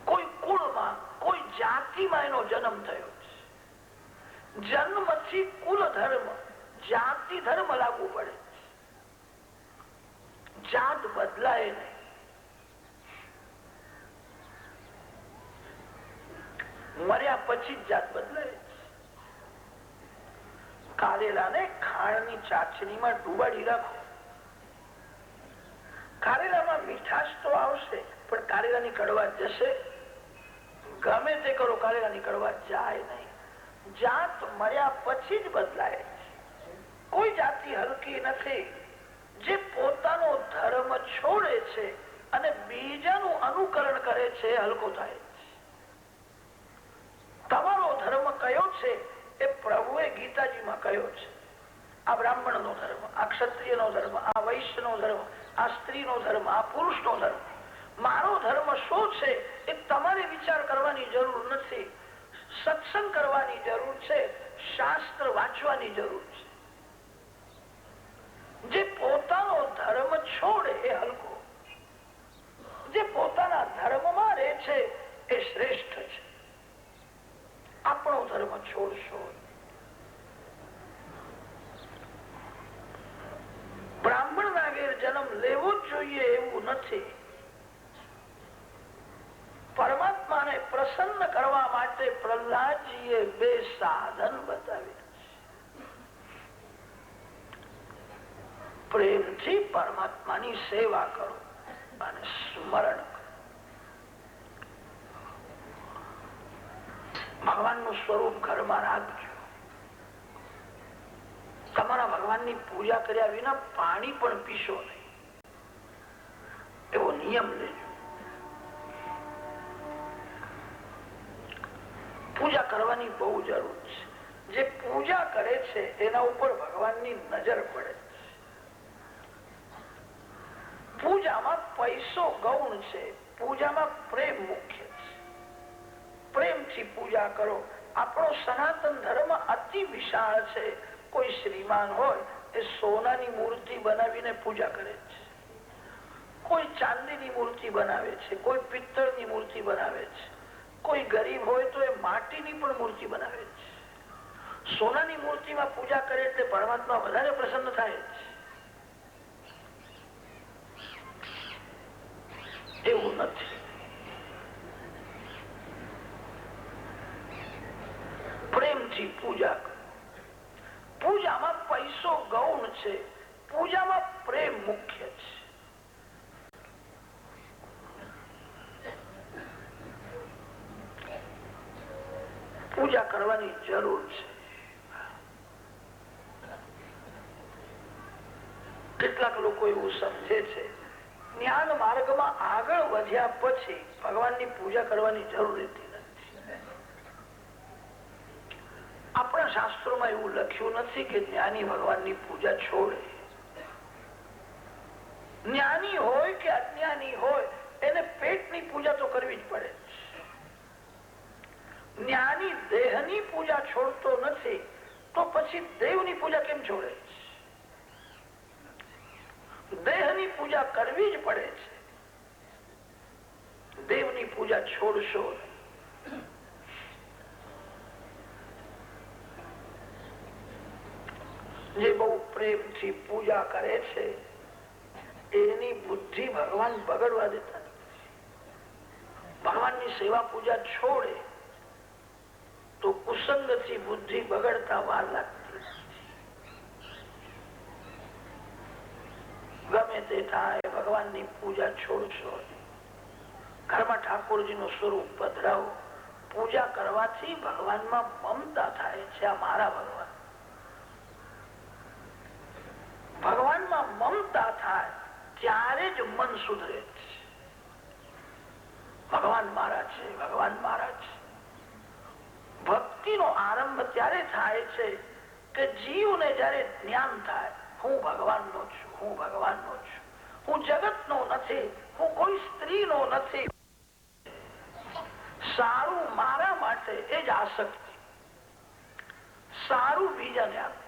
કોઈ કુળમાં, કોઈ જાતિમાં એનો જન્મ થયો છે. જન્મથી કુલ ધર્મ, જાતિ ધર્મ લાગુ પડે છે. જાત બદલાય નહીં. મર્યા પછી જ જાત બદલાય છે. કારેલાને ખાણની ચાસણીમાં ડુબાડી રાખો. કારેલામાં મીઠાશ તો આવશે પણ કારેલાની કડવાશ જશે. ગમે તે કરો કારેલાની કડવાશ જાય નહીં. જાત મળ્યા પછી જ બદલાય છે. કોઈ જાતિ હલકી નથી. જે પોતાનો ધર્મ છોડે છે અને બીજાનું અનુકરણ કરે છે એ હલકો થાય. તમારો ધર્મ કયો છે એ પ્રભુએ ગીતાજીમાં કયો છે. આ બ્રાહ્મણ નો ધર્મ, આ ક્ષત્રિય નો ધર્મ, આ વૈશ્ય નો ધર્મ, આ સ્ત્રી નો ધર્મ, આ પુરુષ નો ધર્મ. મારો ધર્મ શું છે એ તમારે વિચાર કરવાની જરૂર નથી. સત્સંગ કરવાની જરૂર છે, શાસ્ત્ર વાંચવાની જરૂર છે. જે પોતાનો ધર્મ છોડે એ હલકો, જે પોતાના ધર્મમાં રહે છે એ શ્રેષ્ઠ છે. આપણો ધર્મ છોડશો. બ્રાહ્મણ ના ઘેર જન્મ લેવો જ જોઈએ એવું નથી. પરમાત્માને પ્રસન્ન કરવા માટે પ્રહલાદજીએ 2 સાધન બતાવ્યા. પ્રેમથી પરમાત્માની સેવા કરો અને સ્મરણ કરો. ભગવાનનું સ્વરૂપ ઘરમાં રાખજો. તમારા ભગવાનની પૂજા કર્યા વિના પાણી પણ પીશો નહીં, એવો નિયમ લેજો. પૂજા કરવાની બહુ જરૂર છે. જે પૂજા કરે છે એના ઉપર ભગવાનની નજર પડે છે. પૂજામાં પૈસો ગૌણ છે, પૂજામાં પ્રેમ મુખ્ય છે. પ્રેમથી પૂજા કરો. આપણો સનાતન ધર્મ અતિ વિશાળ છે. કોઈ શ્રીમાન હોય એ સોનાની મૂર્તિ બનાવીને પૂજા કરે છે, કોઈ ચાંદીની મૂર્તિ બનાવે છે, કોઈ પિત્તળની મૂર્તિ બનાવે છે, કોઈ ગરીબ હોય તો એ માટીની પણ મૂર્તિ બનાવે છે. સોનાની મૂર્તિમાં પૂજા કરે એટલે પરમાત્મા વધારે પ્રસન્ન થાય છે એવું નથી. પ્રેમથી પૂજા કરો. પૂજામાં પૈસો ગૌણ છે, પૂજામાં પ્રેમ મુખ્ય છે. પૂજા કરવાની જરૂર છે. કેટલાક લોકો એવું સમજે છે જ્ઞાન માર્ગમાં આગળ વધ્યા પછી ભગવાનની પૂજા કરવાની જરૂર રહેતી નથી. આપણા શાસ્ત્રોમાં એવું લખ્યું નથી કે જ્ઞાની ભગવાનની પૂજા છોડે. જ્ઞાની હોય કે અજ્ઞાની હોય એને પેટની પૂજા તો કરવી જ પડે. જ્ઞાની દેહની પૂજા છોડતો નથી તો પછી દેવની પૂજા કેમ છોડે? દેહની પૂજા કરવી જ પડે છે. દેવની પૂજા છોડશો. જે બહુ પ્રેમથી પૂજા કરે છે એની બુદ્ધિ ભગવાન બગડવા દેતા નથી. ભગવાનની સેવા પૂજા છોડે તો કુસંગથી બુદ્ધિ બગડતા વાર લાગતી. ગમે તે થાય ભગવાનની પૂજા છોડશો. ઘરમાં ઠાકોરજી નું સ્વરૂપ પધરાવો. પૂજા કરવાથી ભગવાનમાં મમતા થાય છે. આ મારા ભગવાન. ભગવાનમાં મમતા થાય ત્યારે જ મન સુધરે છે. ભગવાન મારા છે, ભગવાન મારા છે. ભક્તિનો આરંભ ત્યારે થાય છે કે જીવને જયારે જ્ઞાન થાય હું ભગવાનનો છું, હું ભગવાનનો છું, હું જગતનો નથી, હું કોઈ સ્ત્રીનો નથી. સારું મારા માટે એ જ આસક્તિ. સારું બીજાને આપે.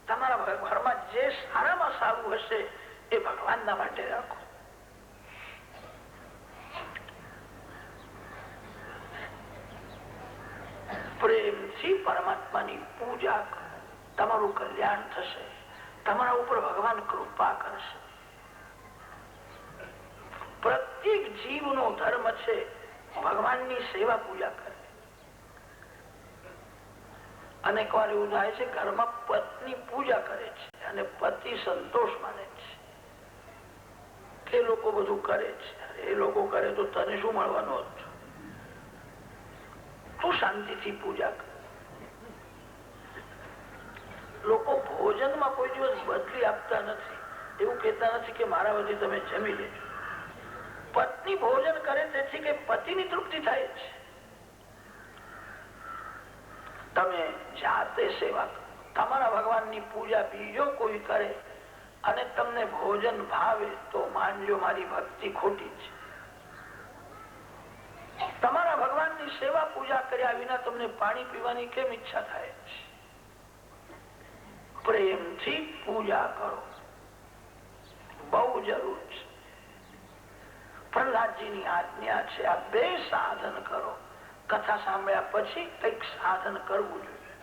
તમારા ઘરમાં જે સારામાં સારું હશે એ ભગવાનના માટે રાખો. પ્રેમથી પરમાત્માની પૂજા કરો. તમારું કલ્યાણ થશે. તમારા ઉપર ભગવાન કૃપા કરશે. પ્રત્યેક જીવનો ધર્મ છે ભગવાનની સેવા પૂજા કરે. અનેક વાર એવું થાય છે ઘરમાં પત્ની પૂજા કરે છે અને પતિ સંતોષ માને છે. એ લોકો બધું કરે છે. એ લોકો કરે તો તને શું મળવાનું હતું? તું શાંતિથી પૂજા કર. લોકો ભોજનમાં કોઈ દિવસ બદલી આપતા નથી. એવું કહેતા નથી કે મારા વતી તમે જમી લેજો. પત્ની ભોજન કરે તેથી કે પતિની તૃપ્તિ થાય છે. તમે જાતે સેવા કરો. તમારા ભગવાનની પૂજા બીજો કોઈ કરે અને તમને ભોજન ભાવે તો માનજો મારી ભક્તિ ખોટી છે. તમારા ભગવાનની સેવા પૂજા કર્યા વિના તમને પાણી પીવાની કેમ ઈચ્છા થાય છે? પ્રેમથી પૂજા કરો, બહુ જરૂર છે. પ્રહલાદજીની આજ્ઞા છે આ બે સાધન કરો. કથા સાંભળ્યા પછી કઈક સાધન કરવું જોઈએ.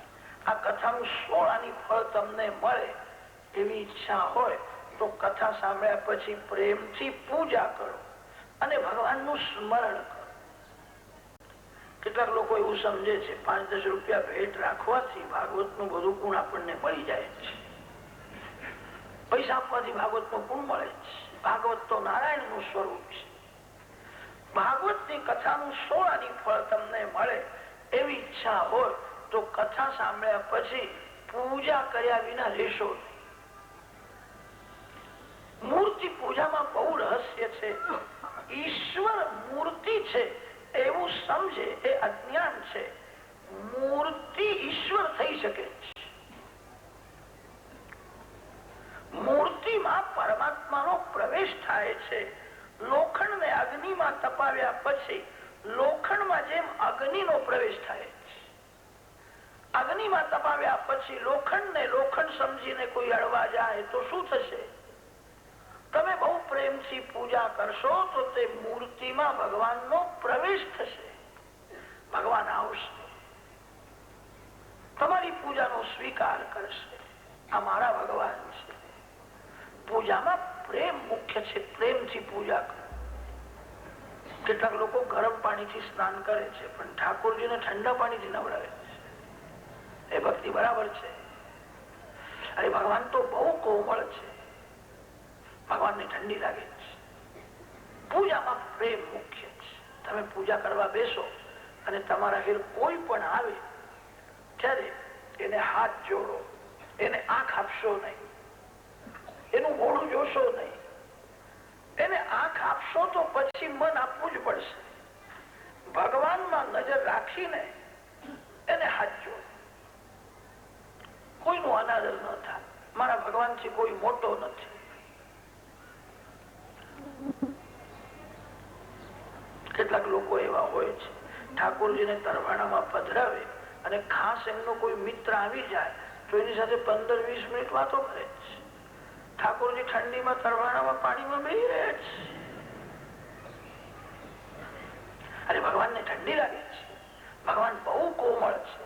આ કથાનું 16 ફળ તમને મળે એવી ઈચ્છા હોય તો કથા સાંભળ્યા પછી પ્રેમથી પૂજા કરો અને ભગવાનનું સ્મરણ કરો. કેટલાક લોકો એવું સમજે છે 5-10 રૂપિયા ભેટ રાખવાથી ભાગવત નું બધું ગુણ આપણને મળી જાય છે. પૈસા આપવાથી ભાગવત નું ગુણ મળે છે. ભાગવત તો નારાયણ નું સ્વરૂપ છે. ભાગવત ની કથાનું 16 ફળ તમને મળે એવી ઈચ્છા હોય તો કથા સાંભળ્યા પછી પૂજા કર્યા વિના રહેશો નહીં. મૂર્તિ પૂજામાં બહુ રહસ્ય છે. ઈશ્વર મૂર્તિ છે એવું સમજે એ અજ્ઞાન છે. મૂર્તિ ઈશ્વર થઈ શકે છે. મૂર્તિમાં પરમાત્માનો પ્રવેશ થાય છે. લોખંડ ને અગ્નિમાં તપાવ્યા પછી લોખંડમાં જેમ અગ્નિનો પ્રવેશ થાય છે, અગ્નિમાં તપાવ્યા પછી લોખંડ ને લોખંડ સમજીને કોઈ અડવા જાય તો શું થશે? તમે બહુ પ્રેમથી પૂજા કરશો તો તે મૂર્તિમાં ભગવાનનો પ્રવેશ થશે. ભગવાન આવશે, તમારી પૂજાનો સ્વીકાર કરશે. આ મારા ભગવાન છે. પૂજામાં પ્રેમ મુખ્ય છે. પ્રેમથી પૂજા કરો. કેટલાક લોકો ગરમ પાણીથી સ્નાન કરે છે પણ ઠાકોરજીને ઠંડા પાણીથી નવડાવે છે. એ ભક્તિ બરાબર છે? અરે ભગવાન તો બહુ કોમળ છે. ભગવાનને ઠંડી લાગે છે. પૂજામાં પ્રેમ મુખ્ય છે. તમે પૂજા કરવા બેસો અને તમારા ઘેર કોઈ પણ આવે ત્યારે એને હાથ જોડો, એને આંખ આપશો નહીં, એનું મોઢું જોશો નહીં. એને આંખ આપશો તો પછી મન આપવું જ પડશે. ભગવાનમાં નજર રાખીને એને હાથ જોડો. કોઈનું અનાદર ન થાય. મારા ભગવાનથી કોઈ મોટો નથી. કેટલાક લોકો એવા હોય છે ઠાકોરજીને તરવાણામાં પધરાવે અને ખાસ એમનો કોઈ મિત્ર આવી જાય તો એની સાથે 15-20 મિનિટ વાતો કરે છે. ઠાકોરજી ઠંડીમાં તરવાણામાં પાણીમાં બેસી રહ્યા છે. અરે ભગવાનને ઠંડી લાગે છે. ભગવાન બહુ કોમળ છે.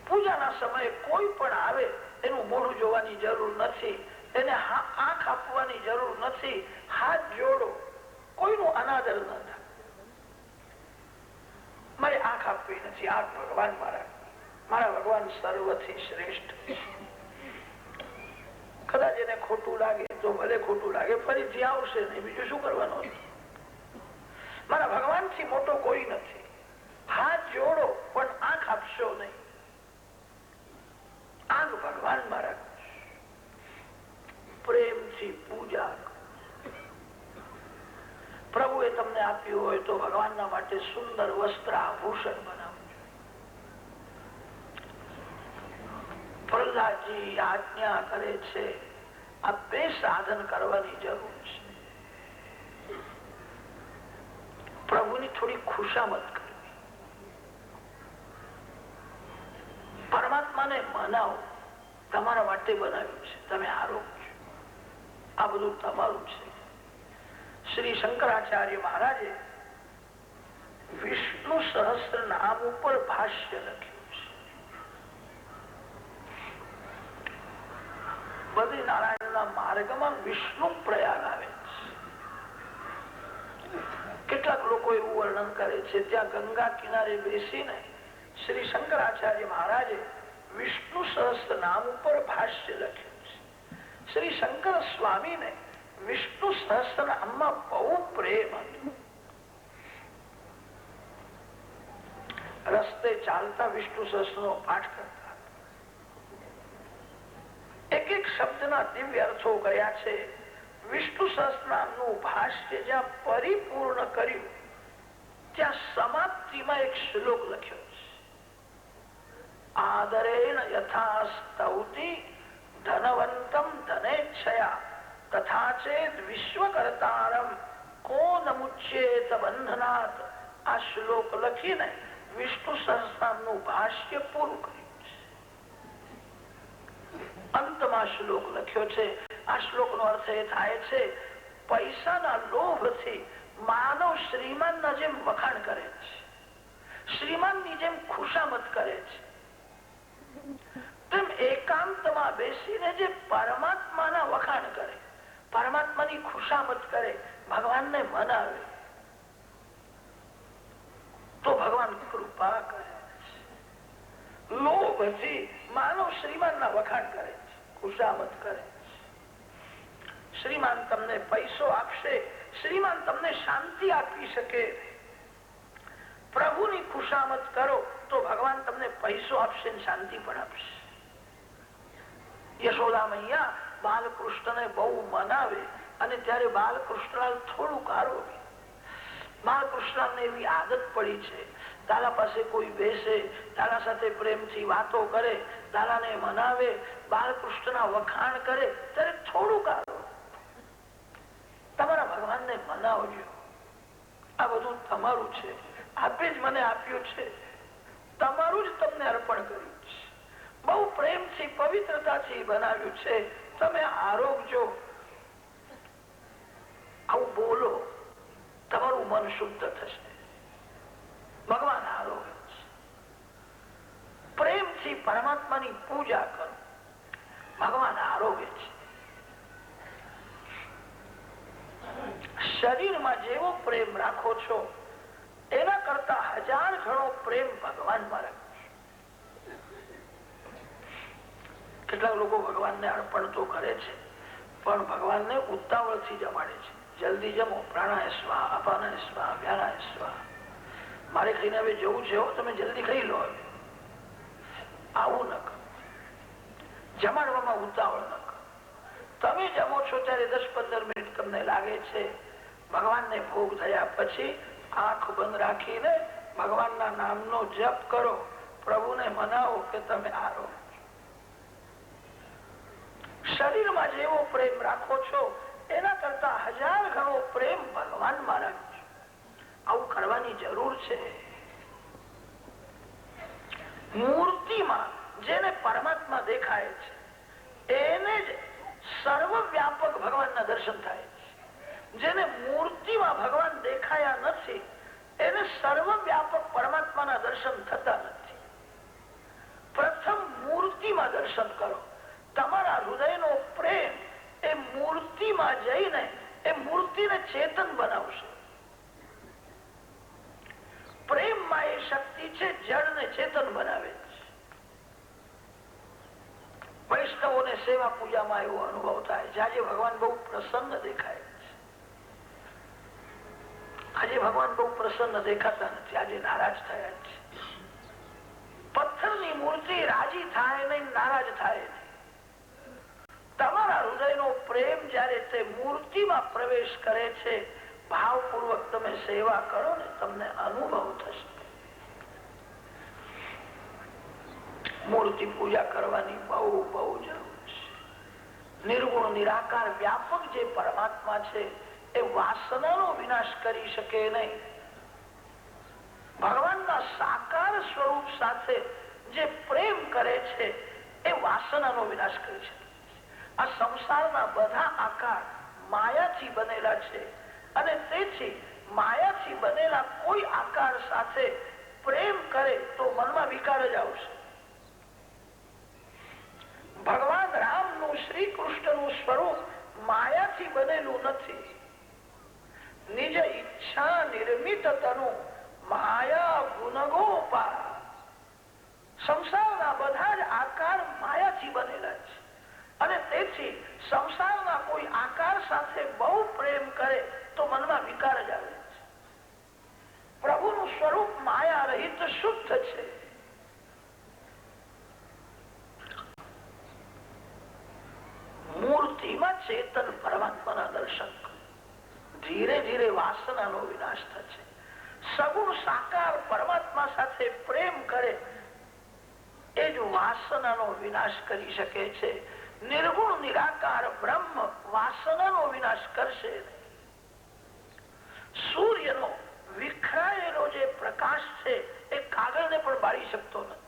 પૂજાના સમયે કોઈ પણ આવે એનું મોઢું જોવાની જરૂર નથી, એને આંખ આપવાની જરૂર નથી. હાથ જોડો, કોઈનું અનાદર ન થાય. મારે આંખ આપવી નથી. આંખ ભગવાન મારા ભગવાન સર્વથી શ્રેષ્ઠ. કદાચ એને ખોટું લાગે તો ભલે ખોટું લાગે, ફરીથી આવશે નહીં. બીજું શું કરવાનું? મારા ભગવાન થી મોટો કોઈ નથી. હાથ જોડો પણ આંખ આપશો નહીં. આંખ ભગવાન મારા. પ્રેમથી પૂજા. પ્રભુએ તમને આપ્યું હોય તો ભગવાનના માટે સુંદર વસ્ત્ર આભૂષણ બનાવજો. પ્રહલાદજી આજ્ઞા કરે છે આ બે સાધન કરવાની જરૂર છે. પ્રભુની થોડી ખુશામત કરવી. પરમાત્માને મનાવો. તમારા માટે બનાવ્યું છે, તમે આરોપ છો, આ બધું તમારું છે. શ્રી શંકરાચાર્ય મહારાજે વિષ્ણુ સહસ્ત્ર નામ ઉપર ભાષ્ય લખ્યું છે. બદ્રીનારાયણના માર્ગમાં વિષ્ણુ પ્રયાગ આવે છે. કેટલાક લોકો એવું વર્ણન કરે છે ત્યાં ગંગા કિનારે બેસીને શ્રી શંકરાચાર્ય મહારાજે વિષ્ણુ સહસ્ત્ર નામ ઉપર ભાષ્ય લખ્યું છે. શ્રી શંકર સ્વામીને વિષ્ણુ સહસ્ત્ર નામમાં બહુ પ્રેમ હતો. રસ્તે ચાલતા વિષ્ણુ સહસ્ત્રનો પાઠ કરતા. એક એક શબ્દના દિવ્ય અર્થો કર્યા છે. વિષ્ણુ સહસ્રનામનું ભાષ્ય જ્યાં પરિપૂર્ણ કર્યું ત્યાં સમાપ્તિમાં એક શ્લોક લખ્યો છે. આદરેણ યથા સ્તૌતિ ધનવંતમ ધનેચ્છયા તથા ચેદ વિશ્વકર્તારમ કો નમુચ્યેત બંધનાત. આ શ્લોક લખીને વિષ્ણુ સહસ્રનામનું ભાષ્ય પૂરું કર્યું છે. અંતમાં શ્લોક લખ્યો છે. આ શ્લોકનો અર્થ એ થાય છે, પૈસાના લોભથી માનવ શ્રીમાનના જેમ વખાણ કરે છે, શ્રીમાનની જેમ ખુશામત કરે છે, તેમ એકાંતમાં બેસીને જે પરમાત્માના વખાણ કરે, પરમાત્માની ખુશામત કરે, ભગવાનને મનાવે, તો ભગવાન કૃપા કરે છે. લોભથી માનવ શ્રીમાનના વખાણ કરે છે, ખુશામત કરે છે. શ્રીમાન તમને પૈસો આપશે, શ્રીમાન તમને શાંતિ આપી શકે. પ્રભુની ખુશામત કરો તો ભગવાન તમને પૈસો આપશે, શાંતિ પણ આપશે. યશોદા મૈયા બાલકૃષ્ણને બહુ મનાવે અને ત્યારે બાલકૃષ્ણ થોડુંક આરોગે. બાલકૃષ્ણને એવી આદત પડી છે, દાદા પાસે કોઈ બેસે, દાદા સાથે પ્રેમથી વાતો કરે, દાદાને મનાવે, બાલકૃષ્ણના વખાણ કરે ત્યારે થોડુંક આરોગે. તમારા ભગવાનને મનાવજો. આ બધું તમારું છે, આપે જ મને આપ્યું છે, તમારું જ તમને અર્પણ કર્યું છે, બહુ પ્રેમથી પવિત્રતાથી બનાવ્યું છે, તમે આરોગજો. આવું બોલો, તમારું મન શુદ્ધ થશે. ભગવાન આરોગ્ય છે. પ્રેમથી પરમાત્માની પૂજા કરો, ભગવાન આરોગ્ય છે. શરીરમાં જેવો પ્રેમ રાખો છો એના કરતા 1000 ગણો પ્રેમ ભગવાનમાં રાખો. કેટલાક લોકો ભગવાનને અર્પણ તો કરે છે પણ ભગવાનને ઉતાવળથી જમાડે છે. જલ્દી જમો, પ્રાણાય સ્વાહા, અપાનાય સ્વાહા, વ્યાનાય સ્વાહા. મારે ખાઈને હવે જવું છે, તમે જલ્દી ખાઈ લો. આવું ન કરો, જમાડવામાં ઉતાવળ ન કરો. તમે જમો છો ત્યારે 10-15 મિનિટ તમને લાગે છે, ભગવાનને ભોગ થયા પછી આંખ બંધ રાખીને ભગવાનના નામનો જપ કરો, પ્રભુને મનાવો કે તમે આરો. શરીરમાં જેવો પ્રેમ રાખો છો એના કરતા 1000 ગણો પ્રેમ ભગવાનમાં રાખજો. આવું કરવાની જરૂર છે. મૂર્તિમાં જેને પરમાત્મા દેખાય છે એને જ સર્વવ્યાપક ભગવાનના દર્શન થાય છે. જેને મૂર્તિમાં ભગવાન દેખાયા નથી એને સર્વવ્યાપક પરમાત્માના દર્શન થતા નથી. પ્રથમ મૂર્તિમાં દર્શન કરો. તમારા હૃદયનો પ્રેમ એ મૂર્તિમાં જઈને એ મૂર્તિને ચેતન બનાવશે. પ્રેમમાં એ શક્તિ છે, જળને ચેતન બનાવે છે. વૈષ્ણવોને સેવા પૂજામાં એવો અનુભવ થાય છે. આજે ભગવાન બહુ પ્રસન્ન દેખાય છે. આજે ભગવાન બહુ પ્રસન્ન દેખાતા નથી, આજે નારાજ થયા છે. પથ્થરની મૂર્તિ રાજી થાય નહીં, નારાજ થાય નહીં. તમારા હૃદયનો પ્રેમ જયારે તે મૂર્તિમાં પ્રવેશ કરે છે, ભાવપૂર્વક તમે સેવા કરો ને તમને અનુભવ થશે. મૂર્તિ પૂજા કરવાની બહુ બહુ જરૂર છે. નિર્ગુણ નિરાકાર વ્યાપક જે પરમાત્મા છે એ વાસનાનો વિનાશ કરી શકે નહીં. ભગવાનના સાકાર સ્વરૂપ સાથે જે પ્રેમ કરે છે એ વાસનાનો વિનાશ કરી શકે. આ સંસારના બધા આકાર માયાથી બનેલા છે અને તેથી માયાથી બનેલા કોઈ આકાર સાથે પ્રેમ કરે તો મનમાં વિકાર જ આવશે. ભગવાન રામનું, શ્રી કૃષ્ણનું સ્વરૂપ માયાથી બનેલું નથી. નિજ ઈચ્છા નિર્મિત તનુ માયા ગુણગોપા. સંસારના બધા જ આકાર માયાથી બનેલા છે અને તેથી સંસારના કોઈ આકાર સાથે બહુ પ્રેમ કરે તો મનમાં વિકાર જ આવે છે. પ્રભુનું સ્વરૂપ માયા રહિત શુદ્ધ છે. મૂર્તિમાં ચેતન પરમાત્માના દર્શન કરો. ધીરે ધીરે વાસનાનો વિનાશ થશે. સગુણ સાકાર પરમાત્મા સાથે પ્રેમ કરે એ જ વાસનાનો વિનાશ કરી શકે છે. નિર્ગુણ નિરાકાર બ્રહ્મ વાસનાનો વિનાશ કરશે. સૂર્યનો વિખરાયેલો જે પ્રકાશ છે એ કાગળને પણ બાળી શકતો નથી.